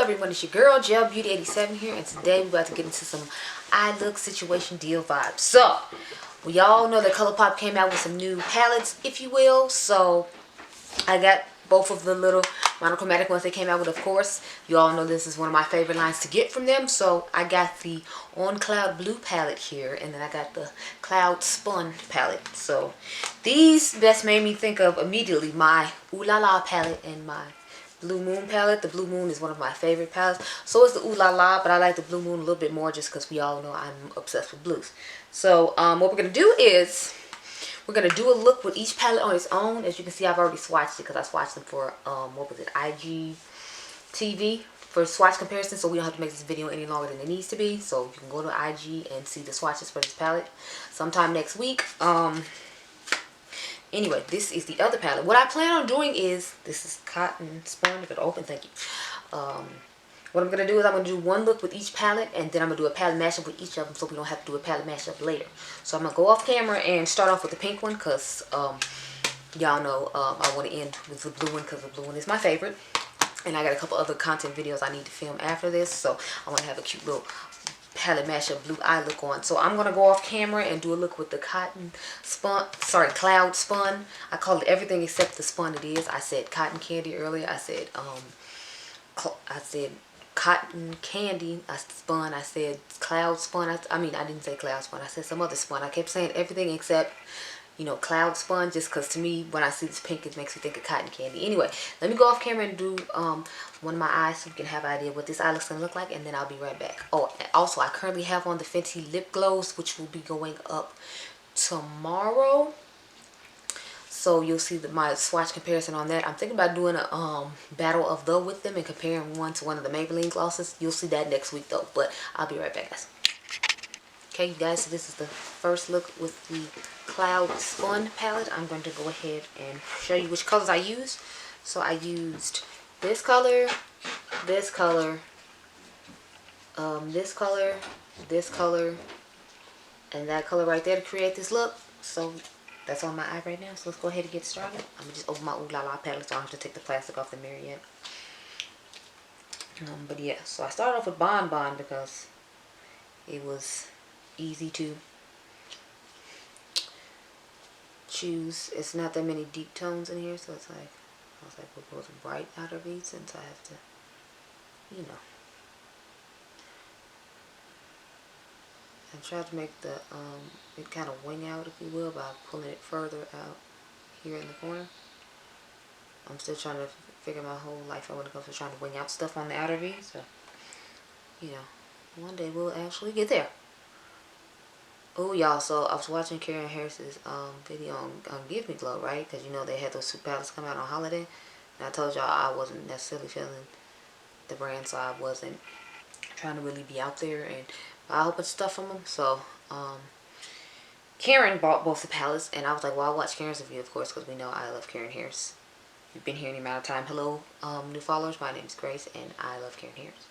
up, everyone? It's your girl, Gel Beauty 87 here, and today we're about to get into some eye look situation deal vibes. So, we all know that Colourpop came out with some new palettes, if you will. So, I got both of the little monochromatic ones they came out with, of course. You all know this is one of my favorite lines to get from them. So, I got the On Cloud Blue palette here, and then I got the Cloud Spun palette. So, these best made me think of immediately my Ooh La La palette and my Blue Moon palette. The Blue Moon is one of my favorite palettes. So is the Ooh La La, but I like the Blue Moon a little bit more just because we all know I'm obsessed with blues. So what we're going to do is we're going to do a look with each palette on its own. As you can see, I've already swatched it because I swatched them for, what was it, IGTV for swatch comparison. So we don't have to make this video any longer than it needs to be. So you can go to IG and see the swatches for this palette sometime next week. Anyway, this is the other palette. What I plan on doing is, this is Cotton Spun. If it open, thank you. What I'm going to do is I'm going to do one look with each palette, and then I'm going to do a palette mashup with each of them so we don't have to do a palette mashup later. So I'm going to go off camera and start off with the pink one because y'all know I want to end with the blue one because the blue one is my favorite. And I got a couple other content videos I need to film after this, so I want to have a cute little palette mashup blue eye look on. So I'm gonna go off camera and do a look with the Cloud Spun. I call it everything except the spun it is. I said cotton candy earlier. I said cotton candy. I said Cloud Spun. I mean, I didn't say Cloud Spun. I said some other spun. I kept saying everything except, you know, Cloud Spun, just because to me, when I see this pink, it makes me think of cotton candy. Anyway, let me go off camera and do one of my eyes so you can have an idea what this eye looks going to look like, and then I'll be right back. Oh, also, I currently have on the Fenty lip glows, which will be going up tomorrow. So you'll see my swatch comparison on that. I'm thinking about doing a battle of the with them and comparing one to one of the Maybelline glosses. You'll see that next week though, but I'll be right back, guys. Okay, you guys, so this is the first look with the Cloud Spun palette. I'm going to go ahead and show you which colors I used. So I used this color, this color, this color, this color, and that color right there to create this look. So that's on my eye right now. So let's go ahead and get started. I'm going to just open my Ooh La La palette so I don't have to take the plastic off the mirror yet. But yeah, so I started off with Bon Bon because it was easy to choose. It's not that many deep tones in here, so it's like, I was like, we'll go with bright outer V since I have to, you know. I tried to make the it kind of wing out, if you will, by pulling it further out here in the corner. I'm still trying to figure my whole life out when it comes to trying to wing out stuff on the outer V, so, you know, one day we'll actually get there. Oh, y'all, so I was watching Karen Harris's video on Give Me Glow, right? Because, you know, they had those two palettes come out on holiday. And I told y'all I wasn't necessarily feeling the brand, so I wasn't trying to really be out there and buy a whole bunch of stuff from them. So, Karen bought both the palettes, and I was like, well, I'll watch Karen's review, of course, because we know I love Karen Harris. You've been here any amount of time. Hello, new followers. My name is Grace, and I love Karen Harris.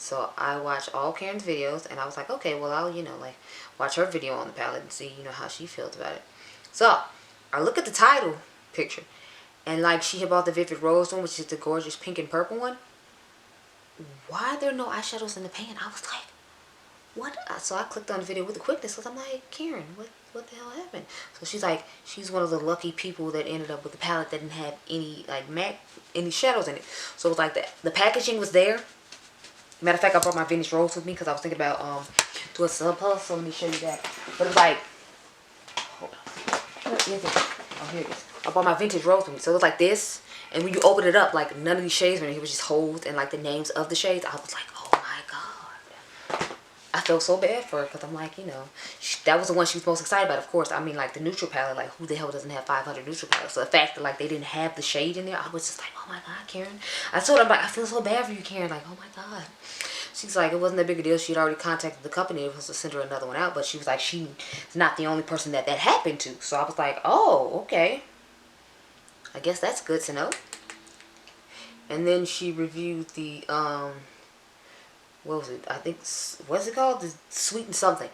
So I watched all Karen's videos, and I was like, okay, well, I'll, you know, like, watch her video on the palette and see, you know, how she feels about it. So I look at the title picture, and like, she had bought the Vivid Rose one, which is the gorgeous pink and purple one. Why are there no eyeshadows in the pan? I was like, what? So I clicked on the video with the quickness because I'm like, Karen, what the hell happened? So she's like, she's one of the lucky people that ended up with a palette that didn't have any, like, any shadows in it. So it was like the packaging was there. Matter of fact, I brought my Vintage Rose with me because I was thinking about doing a sub puff. So let me show you that. But it's like, hold on. What is it? Oh, here it is. I bought my Vintage Rose with me. So it was like this. And when you open it up, like, none of these shades were in here. It was just holes and, like, the names of the shades. I was like, oh my God. I felt so bad for her because I'm like, you know, that was the one she was most excited about, of course. I mean, like, the neutral palette, like, who the hell doesn't have 500 neutral palettes? So the fact that, like, they didn't have the shade in there, I was just like, oh my God, Karen. I told her, I'm like, I feel so bad for you, Karen. Like, oh my God. She's like, it wasn't that big a deal. She'd already contacted the company. It was to send her another one out. But she was like, she's not the only person that happened to. So I was like, oh, okay. I guess that's good to know. And then she reviewed the, what was it? I think, what's it called? The Sweet and Something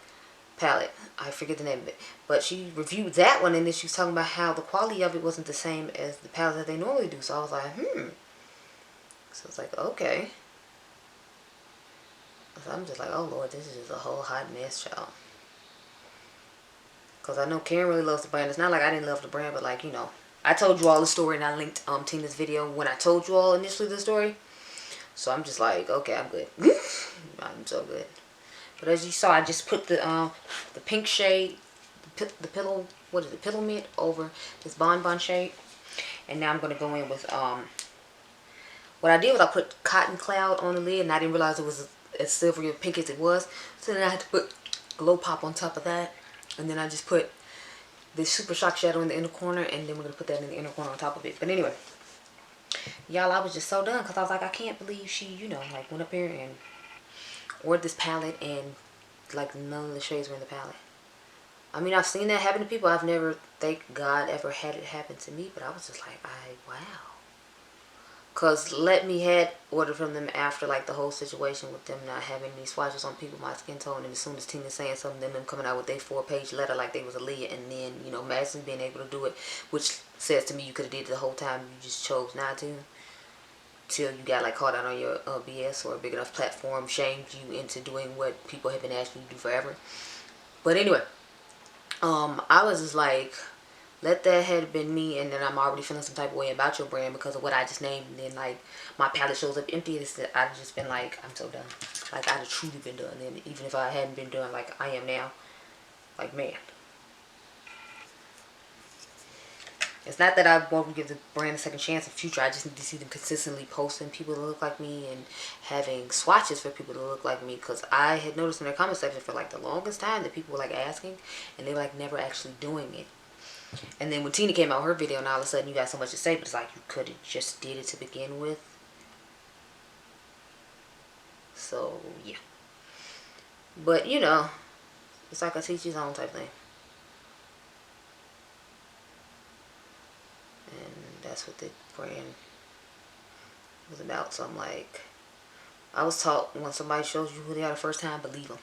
palette. I forget the name of it. But she reviewed that one, and then she was talking about how the quality of it wasn't the same as the palette that they normally do. So I was like, So it's like, okay. So I'm just like, oh Lord, this is just a whole hot mess, child. Because I know Karen really loves the brand. It's not like I didn't love the brand, but like, you know, I told you all the story and I linked Tina's video when I told you all initially the story. So I'm just like, okay, I'm good. I'm so good. But as you saw, I just put the pink shade, the pillow, what is it, pillow mint over this bonbon shade. And now I'm going to go in with, what I did was I put Cotton Cloud on the lid, and I didn't realize it was as silvery or pink as it was. So then I had to put Glow Pop on top of that. And then I just put this Super Shock Shadow in the inner corner, and then we're going to put that in the inner corner on top of it. But anyway, y'all, I was just so done because I was like, I can't believe she, you know, like went up here and ordered this palette and like none of the shades were in the palette. I mean, I've seen that happen to people. I've never, thank God, ever had it happen to me. But I was just like, wow. Because Let Me had ordered from them after like the whole situation with them not having any swatches on people my skin tone. And as soon as Tina's saying something, then them coming out with their 4-page letter like they was a lead. And then, you know, Madison being able to do it, which says to me you could have did it the whole time. You just chose not to. Till you got like caught out on your BS, or a big enough platform shamed you into doing what people have been asking you to do forever. But anyway, I was just like, let that had been me, and then I'm already feeling some type of way about your brand because of what I just named. And then like my palette shows up empty. I've just been like, I'm so done. Like I'd have truly been done. And even if I hadn't been done like I am now, like man. It's not that I won't give the brand a second chance in the future. I just need to see them consistently posting people that look like me and having swatches for people that look like me. Because I had noticed in their comment section for like the longest time that people were like asking and they were like never actually doing it. And then when Tina came out with her video and all of a sudden you got so much to say, but it's like you could have just did it to begin with. So yeah. But you know, it's like a teach his own type thing. And that's what the brand was about. So I'm like, I was taught when somebody shows you who they are the first time, believe them.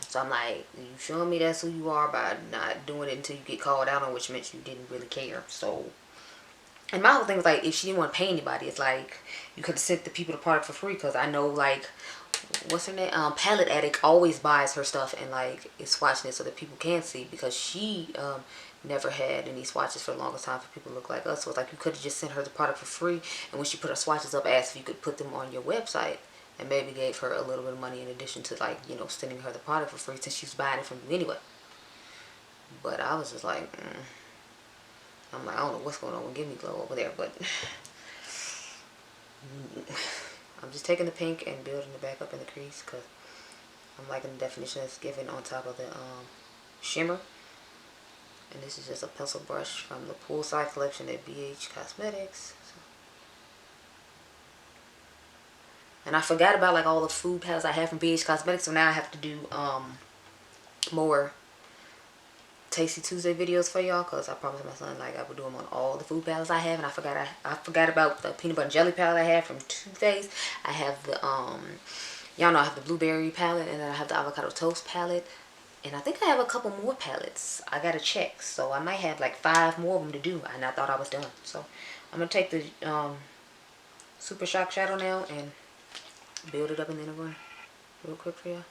So I'm like, you showing me that's who you are by not doing it until you get called out on, which meant you didn't really care. So, and my whole thing was like, if she didn't want to pay anybody, it's like you could have sent the people the product for free. Because I know like, what's her name? Palette Addict always buys her stuff and like is swatching it so that people can see, because she never had any swatches for the longest time for people to look like us. So it's like you could have just sent her the product for free, and when she put her swatches up, asked if you could put them on your website, and maybe gave her a little bit of money in addition to like, you know, sending her the product for free since she's buying it from you anyway. But I was just like, I'm like, I don't know what's going on with Give Me Glow over there, but I'm just taking the pink and building it back up in the crease because I'm liking the definition that's given on top of the shimmer. And this is just a pencil brush from the Poolside collection at BH Cosmetics. And I forgot about like all the food palettes I have from BH Cosmetics, so now I have to do more Tasty Tuesday videos for y'all, because I promised my son like I would do them on all the food palettes I have. And I forgot about the peanut butter and jelly palette I have from Tuesdays. I have the y'all know I have the blueberry palette, and then I have the avocado toast palette, and I think I have a couple more palettes I gotta check. So I might have like 5 more of them to do, and I thought I was done. So I'm gonna take the Super Shock Shadow now and build it up in the inner corner real quick for y'all.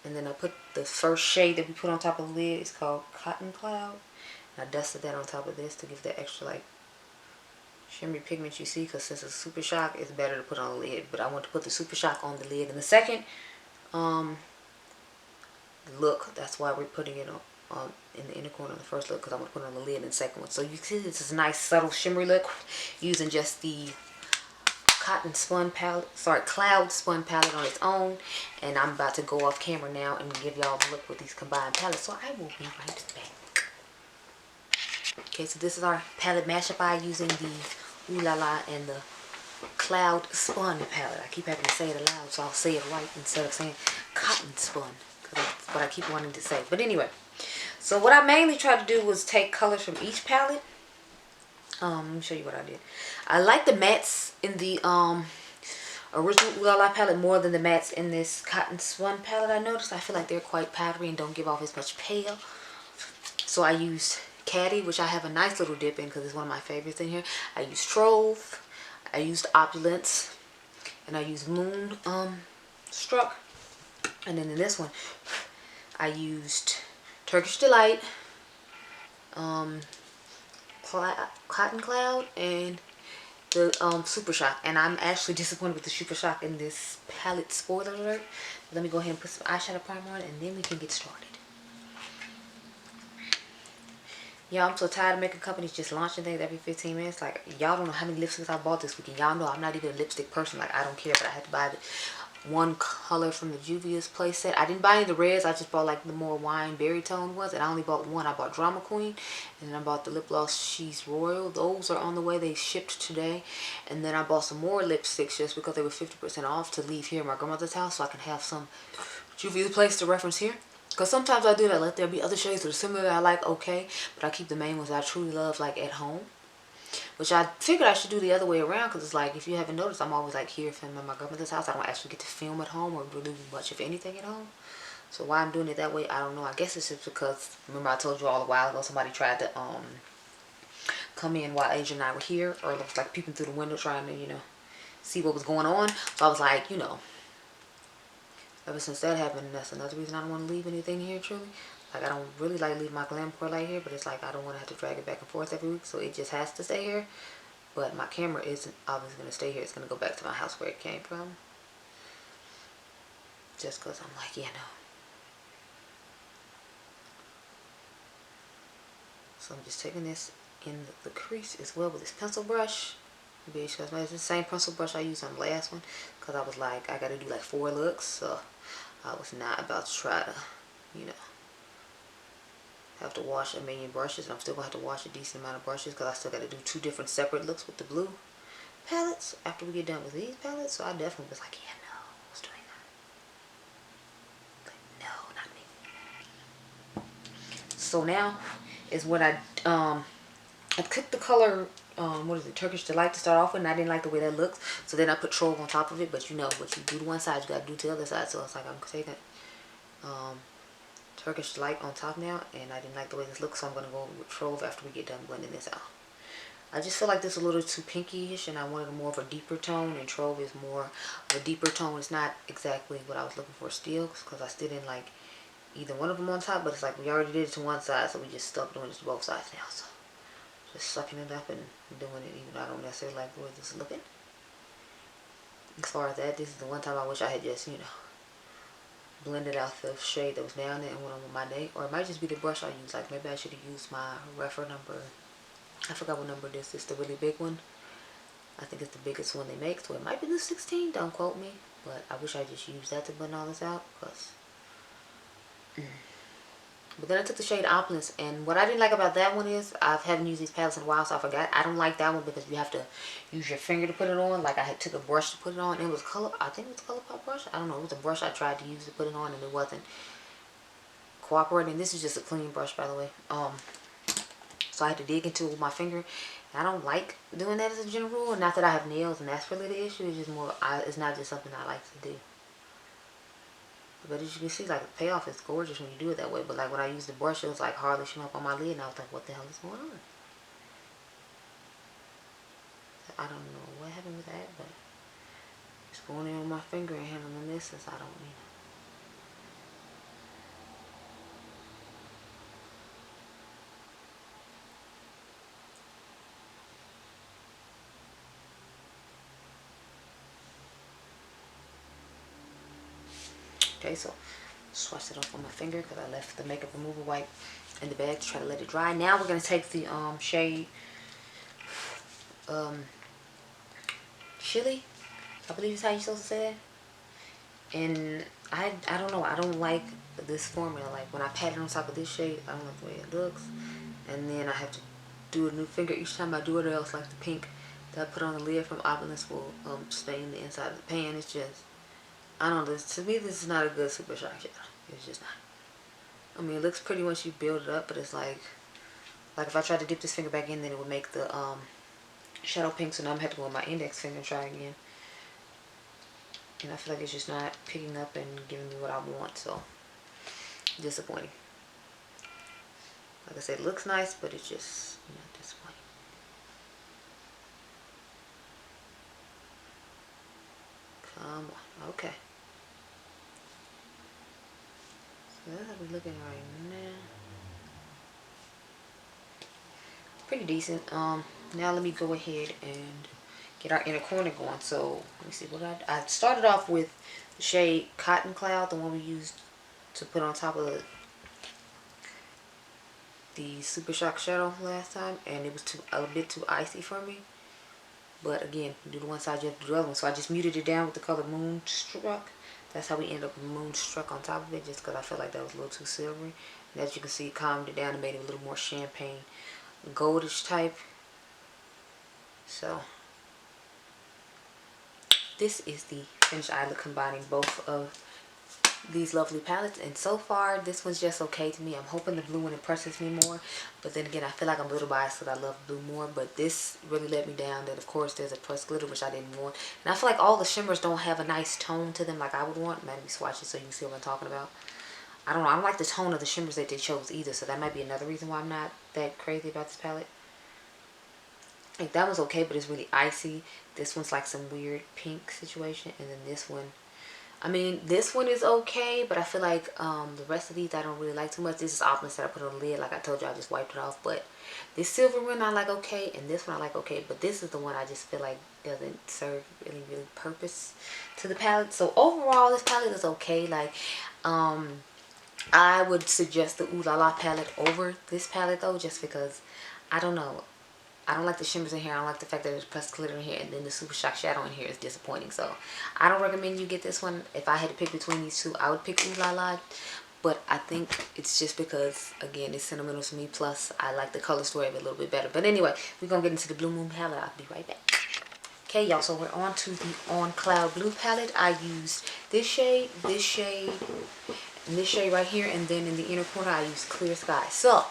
And then I put the first shade that we put on top of the lid. It's called Cotton Cloud. And I dusted that on top of this to give that extra like shimmery pigment you see, because since it's Super Shock, it's better to put on the lid. But I want to put the Super Shock on the lid in the second look. That's why we're putting it on in the inner corner on the first look, because I want to put it on the lid in the second one. So you see this is a nice subtle shimmery look using just the Cotton Spun palette, sorry, Cloud Spun palette on its own. And I'm about to go off camera now and give y'all a look with these combined palettes. So I will be right back. Okay, so this is our palette mashup I using the Ooh La La and the Cloud Spun palette. I keep having to say it aloud, so I'll say it right instead of saying Cotton Spun, because that's what I keep wanting to say. But anyway, so what I mainly tried to do was take colors from each palette. Let me show you what I did. I like the mattes in the original Ooh La La palette more than the mattes in this Cotton Spun palette. I noticed I feel like they're quite powdery and don't give off as much pale. So I used Caddy, which I have a nice little dip in because it's one of my favorites in here. I used Trove, I used Opulence, and I used Moon Struck. And then in this one, I used Turkish Delight, Cotton Cloud, and the Super Shock. And I'm actually disappointed with the Super Shock in this palette, spoiler alert. Let me go ahead and put some eyeshadow primer on, and then we can get started. Yeah, I'm so tired of making companies just launching things every 15 minutes. Like, y'all don't know how many lipsticks I bought this weekend. Y'all know I'm not even a lipstick person. Like, I don't care, but I had to buy one color from the Juvia's playset. I didn't buy any of the reds. I just bought like the more wine berry tone ones, and I only bought one. I bought Drama Queen, and then I bought the lip gloss She's Royal. Those are on the way. They shipped today. And then I bought some more lipsticks just because they were 50% off to leave here at my grandmother's house, so I can have some Juvia's place to reference here. Because sometimes I do that. Let there be other shades that are similar that I like, okay, but I keep the main ones that I truly love, like at home. Which I figured I should do the other way around, because it's like, if you haven't noticed, I'm always like here filming at my grandmother's house. I don't actually get to film at home or really do much, if anything, at home. So why I'm doing it that way, I don't know. I guess it's just because, remember I told you all a while ago, somebody tried to come in while Adrian and I were here, or it was like peeping through the window trying to, you know, see what was going on. So I was like, you know, ever since that happened, that's another reason I don't want to leave anything here, truly. Like, I don't really like leave my glam pour light here, but it's like I don't want to have to drag it back and forth every week, so it just has to stay here. But my camera isn't obviously going to stay here. It's going to go back to my house where it came from. Just because I'm like, yeah, no. So I'm just taking this in the crease as well with this pencil brush. It's the same pencil brush I used on the last one, because I was like, I got to do like 4 looks, so I was not about to try to, you know, have to wash a million brushes. And I'm still going to have to wash a decent amount of brushes, because I still got to do 2 different separate looks with the blue palettes after we get done with these palettes. So I definitely was like, yeah, no, I was doing that. But no, not me. So now is what I picked the color, what is it, Turkish Delight to start off with, and I didn't like the way that looks. So then I put Trove on top of it, but you know, what you do to one side, you got to do to the other side. So it's like I'm taking Turkish Delight on top now, and I didn't like the way this looks, so I'm going to go with Trove after we get done blending this out. I just feel like this is a little too pinky-ish, and I wanted more of a deeper tone, and Trove is more of a deeper tone. It's not exactly what I was looking for still, because I still didn't like either one of them on top, but it's like we already did it to one side, so we just stuck doing it to both sides now. So just sucking it up and doing it, even though I don't necessarily like the way this is looking. As far as that, this is the one time I wish I had just, you know, blended out the shade that was down there and went on with my day. Or it might just be the brush I use. Like, maybe I should have used my refer number. I forgot what number this is. The really big one. I think it's the biggest one they make. So it might be the 16. Don't quote me. But I wish I just used that to blend all this out. Because... But then I took the shade Opulence, and what I didn't like about that one is I haven't used these palettes in a while, so I forgot. I don't like that one because you have to use your finger to put it on. Like, I had took a brush to put it on, and it was I think it was Colourpop brush. I don't know. It was a brush I tried to use to put it on, and it wasn't cooperating. This is just a clean brush, by the way. So I had to dig into it with my finger. And I don't like doing that as a general rule. Not that I have nails, and that's really the issue. It's just more. It's not just something I like to do. But as you can see, like, the payoff is gorgeous when you do it that way. But like when I used the brush, it was like hardly showing up on my lid, and I was like, what the hell is going on? I don't know what happened with that, but just going in with my finger and handling this since I don't, you know. Okay, so swatch it off on my finger because I left the makeup removal wipe in the bag to try to let it dry. Now we're gonna take the shade Chili, I believe is how you're supposed to say it. And I don't know, I don't like this formula. Like, when I pat it on top of this shade, I don't like the way it looks. And then I have to do a new finger each time I do it, or else like the pink that I put on the lid from Opulence will stain the inside of the pan. It's just, I don't know, to me this is not a good Super Shock shadow. It's just not. I mean, it looks pretty once you build it up, but it's like if I tried to dip this finger back in, then it would make the shadow pink, so now I'm going to have to go with my index finger and try again. And I feel like it's just not picking up and giving me what I want, so disappointing. Like I said, it looks nice, but it's just, you know, disappointing. Come on. Okay. So that's how we're looking right now. Pretty decent. Now let me go ahead and get our inner corner going. So let me see what I started off with the shade Cotton Cloud, the one we used to put on top of the Super Shock Shadow last time, and it was a bit too icy for me. But again, do the one side, you have to do the other one. So I just muted it down with the color Moonstruck. That's how we end up with Moonstruck on top of it, just because I felt like that was a little too silvery. And as you can see, it calmed it down and made it a little more champagne goldish type. So this is the finished eye look, combining both of these lovely palettes, and so far this one's just okay to me. I'm hoping the blue one impresses me more, but then again I feel like I'm a little biased because I love blue more, but this really let me down. That of course there's a pressed glitter, which I didn't want, and I feel like all the shimmers don't have a nice tone to them like I would want. Let me swatch it so you can see what I'm talking about. I don't know, I don't like the tone of the shimmers that they chose either, so that might be another reason why I'm not that crazy about this palette. Like that one's okay, but it's really icy. This one's like some weird pink situation, and then this one, I mean, this one is okay, but I feel like the rest of these I don't really like too much. This is opulence that I put on the lid. Like I told you, I just wiped it off. But this silver one I like okay, and this one I like okay. But this is the one I just feel like doesn't serve really purpose to the palette. So overall, this palette is okay. Like, I would suggest the Ooh La La palette over this palette though, just because, I don't know. I don't like the shimmers in here. I don't like the fact that there's pressed glitter in here, and then the Super Shock Shadow in here is disappointing. So I don't recommend you get this one. If I had to pick between these two, I would pick Ooh La La. But I think it's just because, again, it's sentimental to me. Plus, I like the color story of it a little bit better. But anyway, we're going to get into the Blue Moon palette. I'll be right back. Okay, y'all. So we're on to the On Cloud Blue palette. I used this shade, and this shade right here. And then in the inner corner, I used Clear Sky. So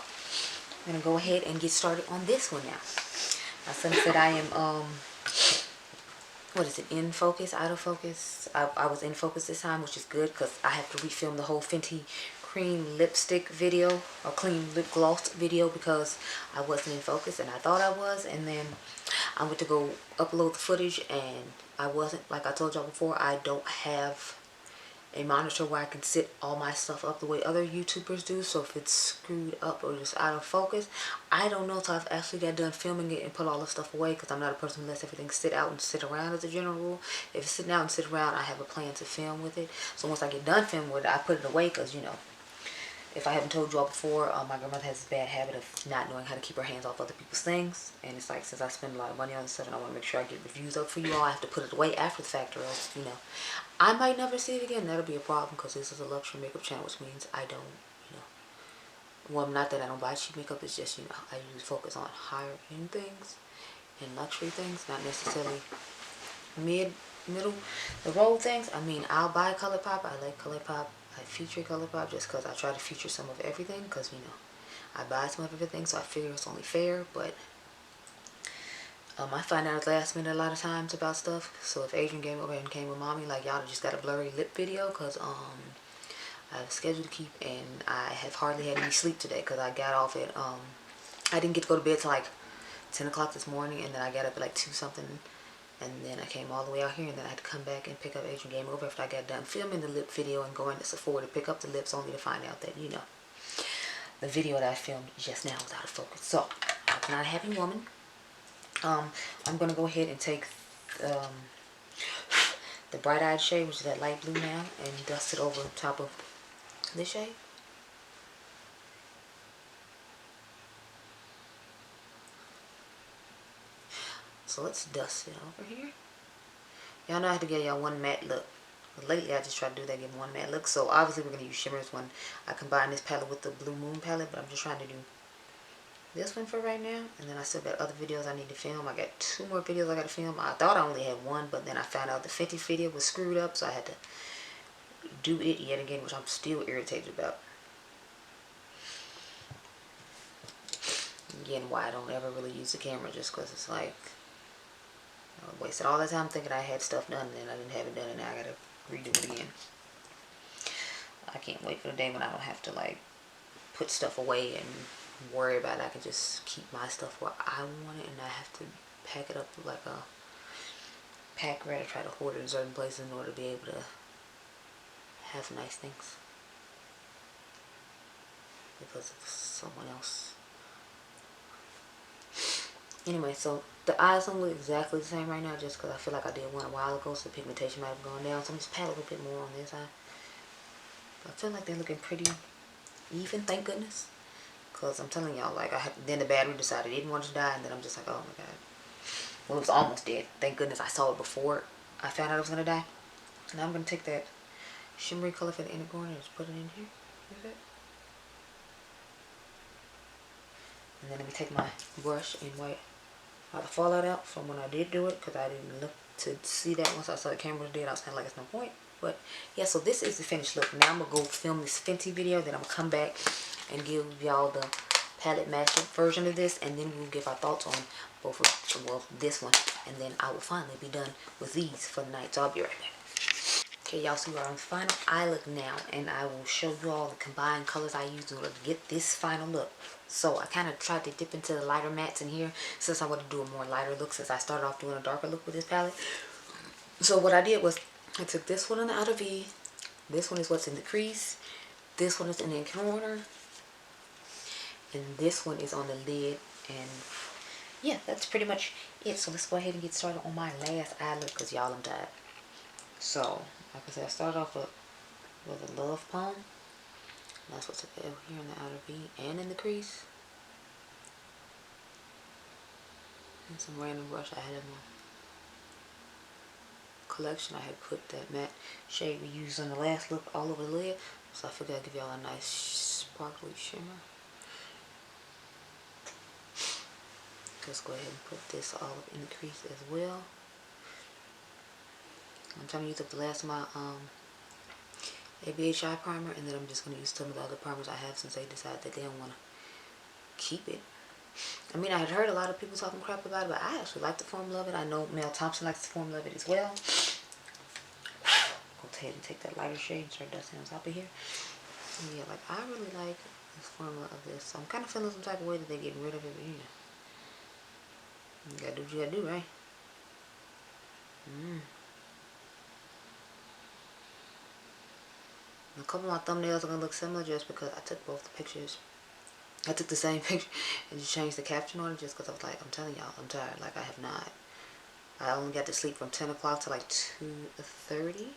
I'm going to go ahead and get started on this one now. My son said I am, what is it, in focus, out of focus? I was in focus this time, which is good because I have to refilm the whole Fenty cream lipstick video, or cream lip gloss video, because I wasn't in focus and I thought I was. And then I went to go upload the footage and I wasn't. Like I told y'all before, I don't have a monitor where I can sit all my stuff up the way other YouTubers do. So if it's screwed up or just out of focus, I don't know until I've actually got done filming it and put all the stuff away, because I'm not a person who lets everything sit out and sit around as a general rule. If it's sitting out and sit around, I have a plan to film with it. So once I get done filming with it, I put it away, because, you know, if I haven't told you all before, my grandmother has this bad habit of not knowing how to keep her hands off other people's things. And it's like, since I spend a lot of money on this stuff and I want to make sure I get reviews up for you all, I have to put it away after the fact, or else, you know, I might never see it again. That'll be a problem, because this is a luxury makeup channel, which means I don't, you know, well, not that I don't buy cheap makeup, it's just, you know, I usually focus on higher end things and luxury things, not necessarily middle, the road things. I mean, I'll buy Colourpop. I like Colourpop. I feature Colourpop just because I try to feature some of everything, because, you know, I buy some of everything, so I figure it's only fair. But I find out at the last minute a lot of times about stuff. So if Adriangameover and came with mommy, like, y'all just got a blurry lip video, because I have a schedule to keep, and I have hardly had any sleep today, because I got off at I didn't get to go to bed till like 10 o'clock this morning, and then I got up at like 2 something. And then I came all the way out here, and then I had to come back and pick up Adriangameover after I got done filming the lip video and going to Sephora to pick up the lips, only to find out that, you know, the video that I filmed just now was out of focus. So, I'm not a happy woman. I'm going to go ahead and take the Bright Eyed shade, which is that light blue now, and dust it over top of this shade. So let's dust it over here. Y'all know I have to get y'all one matte look. But lately I just try to do that, give one matte look. So obviously we're going to use shimmers when I combine this palette with the Blue Moon palette. But I'm just trying to do this one for right now. And then I still got other videos I need to film. I got 2 more videos I got to film. I thought I only had 1, but then I found out the Fenty video was screwed up. So I had to do it yet again, which I'm still irritated about. Again, why I don't ever really use the camera, just because it's like, I wasted all that time thinking I had stuff done, and then I didn't have it done, and now I gotta redo it again. I can't wait for the day when I don't have to, like, put stuff away and worry about it. I can just keep my stuff where I want it and not have to pack it up like a pack rat or try to hoard it in certain places in order to be able to have nice things because of someone else. Anyway, so the eyes don't look exactly the same right now just because I feel like I did one a while ago, so the pigmentation might have gone down. So I'm just pat a little bit more on this eye. But I feel like they're looking pretty even, thank goodness. Because I'm telling y'all, like, then the battery decided it didn't want to die, and then I'm just like, oh my god. Well, it was almost dead. Thank goodness I saw it before I found out it was going to die. Now I'm going to take that shimmery color for the inner corner and just put it in here. Okay. And then let me take my brush and wipe all the fallout out from when I did do it, because I didn't look to see that once I saw the camera was dead. I was kind of like, it's no point. But yeah, so this is the finished look. Now I'm going to go film this Fenty video. Then I'm going to come back and give y'all the palette matchup version of this. And then we'll give our thoughts on both of, well, this one. And then I will finally be done with these for the night. So I'll be right back. Okay, y'all, so we're on the final eye look now. And I will show you all the combined colors I used in order to get this final look. So I kind of tried to dip into the lighter mattes in here since I want to do a more lighter look since I started off doing a darker look with this palette. So what I did was I took this one on the outer V. This one is what's in the crease. This one is in the corner. And this one is on the lid. And yeah, that's pretty much it. So let's go ahead and get started on my last eye look because y'all, I'm tired. So, like I said, I started off with a love palm. That's what's up here in the outer V and in the crease. And some random brush I had in my collection. I had put that matte shade we used on the last look all over the lid. So I figured I'd give y'all a nice sparkly shimmer. Let's go ahead and put this all up in the crease as well. I'm trying to use up the last of my ebates eye primer, and then I'm just going to use some of the other primers I have since they decided that they don't want to keep it. I mean, I had heard a lot of people talking crap about it, but I actually like the formula of it. I know Mel Thompson likes the formula of it as well. Go ahead and take that lighter shade and start dusting on top of here. And yeah, like, I really like this formula of this. So I'm kind of feeling some type of way that they're getting rid of it, but you know. You gotta do what you gotta do, right? A couple of my thumbnails are gonna look similar just because I took both the pictures. I took the same picture and just changed the caption on it just because I was like, I'm telling y'all, I'm tired. Like, I have not. I only got to sleep from 10 o'clock to like 2:30.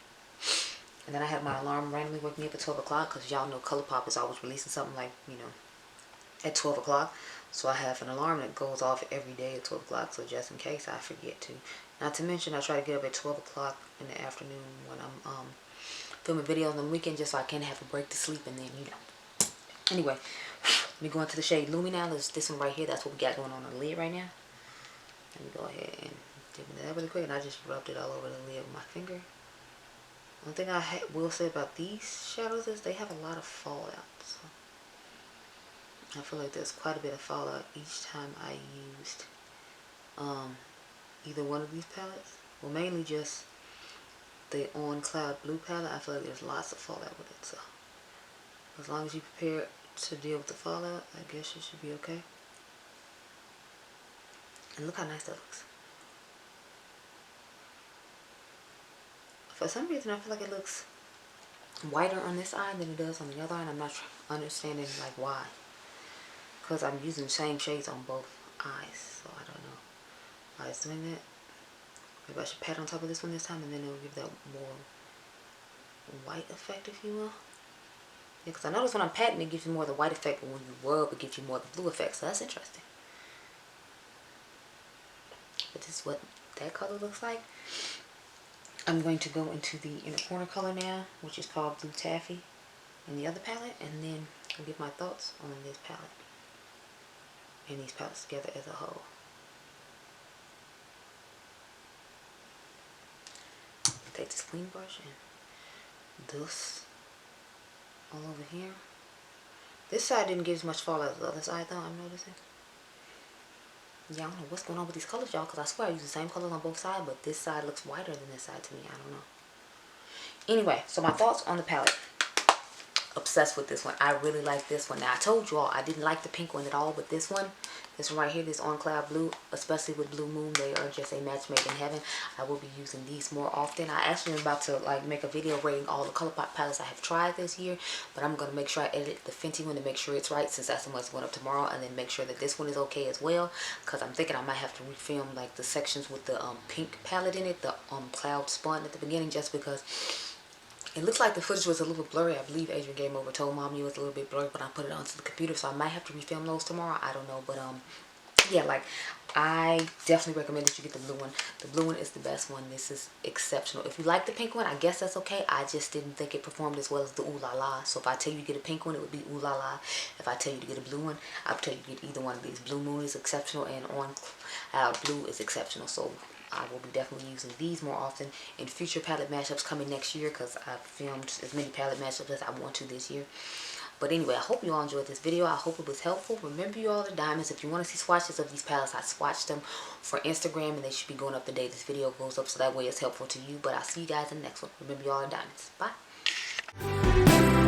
And then I had my alarm randomly wake me up at 12 o'clock because y'all know Colourpop is always releasing something like, you know, at 12 o'clock. So I have an alarm that goes off every day at 12 o'clock. So just in case I forget to. Not to mention I try to get up at 12 o'clock in the afternoon when I'm filming videos on the weekend just so I can have a break to sleep and then, you know. Anyway, let me go into the shade Lumi now. This one right here. That's what we got going on the lid right now. Let me go ahead and dip into that really quick. And I just rubbed it all over the lid with my finger. One thing I will say about these shadows is they have a lot of fallout. So I feel like there's quite a bit of fallout each time I used either one of these palettes. Well, mainly just the On Cloud Blue palette. I feel like there's lots of fallout with it. So as long as you're prepared to deal with the fallout, I guess you should be okay. And look how nice that looks. For some reason, I feel like it looks whiter on this eye than it does on the other eye, and I'm not understanding like why. Because I'm using the same shades on both eyes, so I don't know why it's doing that. Maybe I should pat on top of this one this time, and then it'll give that more white effect, if you will. Yeah, because I notice when I'm patting, it gives you more of the white effect, but when you rub, it gives you more of the blue effect, so that's interesting. But this is what that color looks like. I'm going to go into the inner corner color now, which is called Blue Taffy in the other palette, and then I'll give my thoughts on this palette and these palettes together as a whole. Take this clean brush and this all over here. This side didn't get as much fallout as the other side though, I'm noticing. Yeah, I don't know what's going on with these colors, y'all, because I swear I use the same colors on both sides, but this side looks whiter than this side to me. I don't know. Anyway, so my thoughts on the palette. obsessed with this one. I really like this one. Now I told you all I didn't like the pink one at all, but this one right here, this On Cloud Blue, especially with Blue Moon, they are just a match made in heaven. I will be using these more often. I actually am about to like make a video rating all the Colourpop palettes I have tried this year, but I'm going to make sure I edit the Fenty one to make sure it's right, since that's the one that's going up tomorrow, and then make sure that this one is okay as well, because I'm thinking I might have to refilm like the sections with the pink palette in it, the Cloud Spun at the beginning, just because it looks like the footage was a little bit blurry. I believe Adriangameover told Mommy it was a little bit blurry when I put it onto the computer, so I might have to refilm those tomorrow. I don't know, but yeah, like I definitely recommend that you get the blue one. The blue one is the best one. This is exceptional. If you like the pink one, I guess that's okay. I just didn't think it performed as well as the Ooh La La. So if I tell you to get a pink one, it would be Ooh La La. If I tell you to get a blue one, I'll tell you to get either one of these. Blue Moon is exceptional, and On Cloud Blue is exceptional. So I will be definitely using these more often in future palette mashups coming next year, because I've filmed as many palette mashups as I want to this year. But anyway, I hope you all enjoyed this video. I hope it was helpful. Remember, you all are diamonds. If you want to see swatches of these palettes, I swatched them for Instagram, and they should be going up the day this video goes up, so that way it's helpful to you. But I'll see you guys in the next one. Remember, you all are diamonds. Bye.